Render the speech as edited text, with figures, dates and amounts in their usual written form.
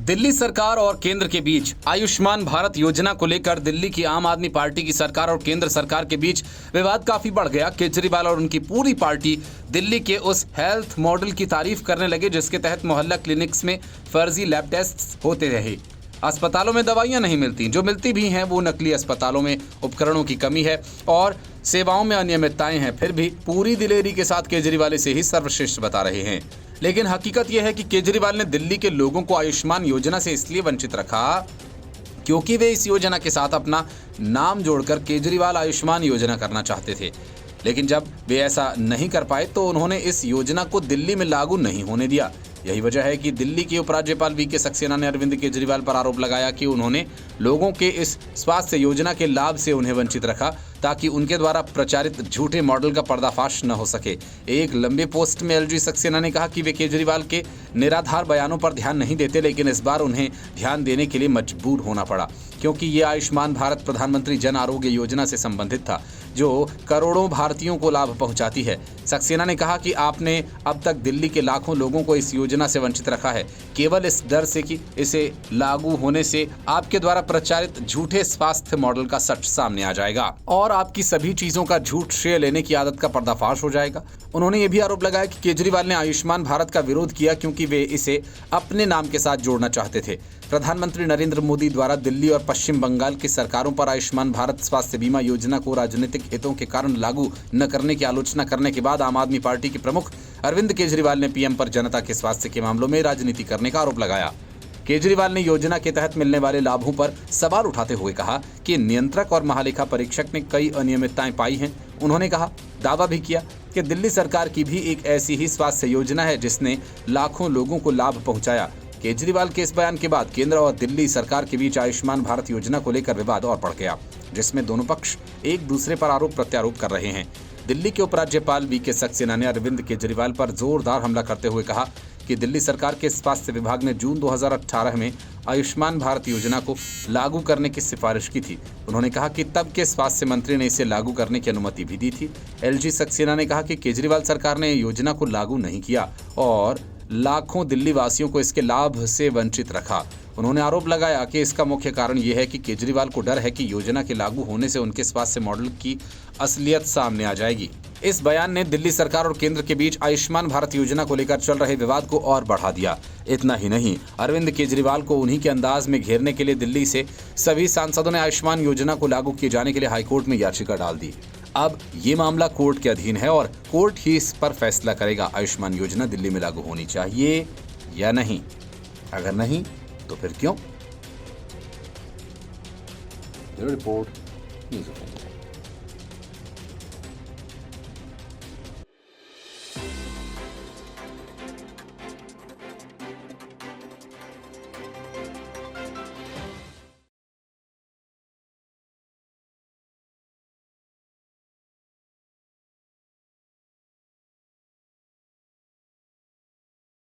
दिल्ली सरकार और केंद्र के बीच आयुष्मान भारत योजना को लेकर दिल्ली की आम आदमी पार्टी की सरकार और केंद्र सरकार के बीच विवाद काफी बढ़ गया। केजरीवाल और उनकी पूरी पार्टी दिल्ली के उस हेल्थ मॉडल की तारीफ करने लगे जिसके तहत मोहल्ला क्लिनिक्स में फर्जी लैब टेस्ट होते रहे। अस्पतालों में दवाइयां नहीं मिलती, जो मिलती भी हैं वो नकली अस्पतालों में उपकरणों की कमी है और सेवाओं में अनियमितताएं हैं। फिर भी पूरी दिलेरी के साथ केजरीवाल इसे ही सर्वश्रेष्ठ बता रहे हैं। लेकिन हकीकत यह है कि केजरीवाल ने दिल्ली के लोगों को आयुष्मान योजना से इसलिए वंचित रखा क्योंकि वे इस योजना के साथ अपना नाम जोड़कर केजरीवाल आयुष्मान योजना करना चाहते थे। लेकिन जब वे ऐसा नहीं कर पाए तो उन्होंने इस योजना को दिल्ली में लागू नहीं होने दिया। यही वजह है कि दिल्ली के उपराज्यपाल वीके सक्सेना ने अरविंद केजरीवाल पर आरोप लगाया कि उन्होंने लोगों के इस स्वास्थ्य योजना के लाभ से उन्हें वंचित रखा ताकि उनके द्वारा प्रचारित झूठे मॉडल का पर्दाफाश न हो सके। एक लंबे पोस्ट में एलजी सक्सेना ने कहा कि वे केजरीवाल के निराधार बयानों पर ध्यान नहीं देते, लेकिन इस बार उन्हें ध्यान देने के लिए मजबूर होना पड़ा क्योंकि ये आयुष्मान भारत प्रधानमंत्री जन आरोग्य योजना से संबंधित था जो करोड़ों भारतीयों को लाभ पहुंचाती है। सक्सेना ने कहा कि आपने अब तक दिल्ली के लाखों लोगों को इस योजना से वंचित रखा है, केवल इस डर से कि इसे लागू होने से आपके द्वारा प्रचारित झूठे स्वास्थ्य मॉडल का सच सामने आ जाएगा और आपकी सभी चीजों का झूठ श्रेय लेने की आदत का पर्दाफाश हो जाएगा। उन्होंने ये भी आरोप लगाया कि केजरीवाल ने आयुष्मान भारत का विरोध किया क्योंकि वे इसे अपने नाम के साथ जोड़ना चाहते थे। प्रधानमंत्री नरेंद्र मोदी द्वारा दिल्ली और पश्चिम बंगाल की सरकारों पर आयुष्मान भारत स्वास्थ्य बीमा योजना को राजनीतिक हितों के कारण लागू न करने की आलोचना करने के बाद आम आदमी पार्टी के प्रमुख अरविंद केजरीवाल ने पीएम पर जनता के स्वास्थ्य के मामलों में राजनीति करने का आरोप लगाया। केजरीवाल ने योजना के तहत मिलने वाले लाभों पर सवाल उठाते हुए कहा कि नियंत्रक और महालेखा परीक्षक ने कई अनियमितताएं पाई हैं। उन्होंने दावा भी किया कि दिल्ली सरकार की भी एक ऐसी ही स्वास्थ्य योजना है जिसने लाखों लोगों को लाभ पहुंचाया। केजरीवाल के इस बयान के बाद केंद्र और दिल्ली सरकार के बीच आयुष्मान भारत योजना को लेकर विवाद और बढ़ गया, जिसमें दोनों पक्ष एक दूसरे पर आरोप प्रत्यारोप कर रहे हैं। दिल्ली के उपराज्यपाल वीके सक्सेना ने अरविंद केजरीवाल पर जोरदार हमला करते हुए कहा कि दिल्ली सरकार के स्वास्थ्य विभाग ने जून 2018 में आयुष्मान भारत योजना को लागू करने की सिफारिश की थी। उन्होंने कहा कि तब के स्वास्थ्य मंत्री ने इसे लागू करने की अनुमति भी दी थी। एलजी सक्सेना ने कहा कि केजरीवाल सरकार ने योजना को लागू नहीं किया और लाखों दिल्ली वासियों को इसके लाभ से वंचित रखा। उन्होंने आरोप लगाया कि इसका मुख्य कारण यह है कि केजरीवाल को डर है कि योजना के लागू होने से उनके स्वास्थ्य मॉडल की असलियत सामने आ जाएगी। इस बयान ने दिल्ली सरकार और केंद्र के बीच आयुष्मान भारत योजना को लेकर चल रहे विवाद को और बढ़ा दिया। इतना ही नहीं, अरविंद केजरीवाल को उन्हीं के अंदाज में घेरने के लिए दिल्ली से सभी सांसदों ने आयुष्मान योजना को लागू किए जाने के लिए हाईकोर्ट में याचिका डाल दी। अब ये मामला कोर्ट के अधीन है और कोर्ट ही इस पर फैसला करेगा आयुष्मान योजना दिल्ली में लागू होनी चाहिए या नहीं। अगर नहीं तो फिर क्यों? Report news of India.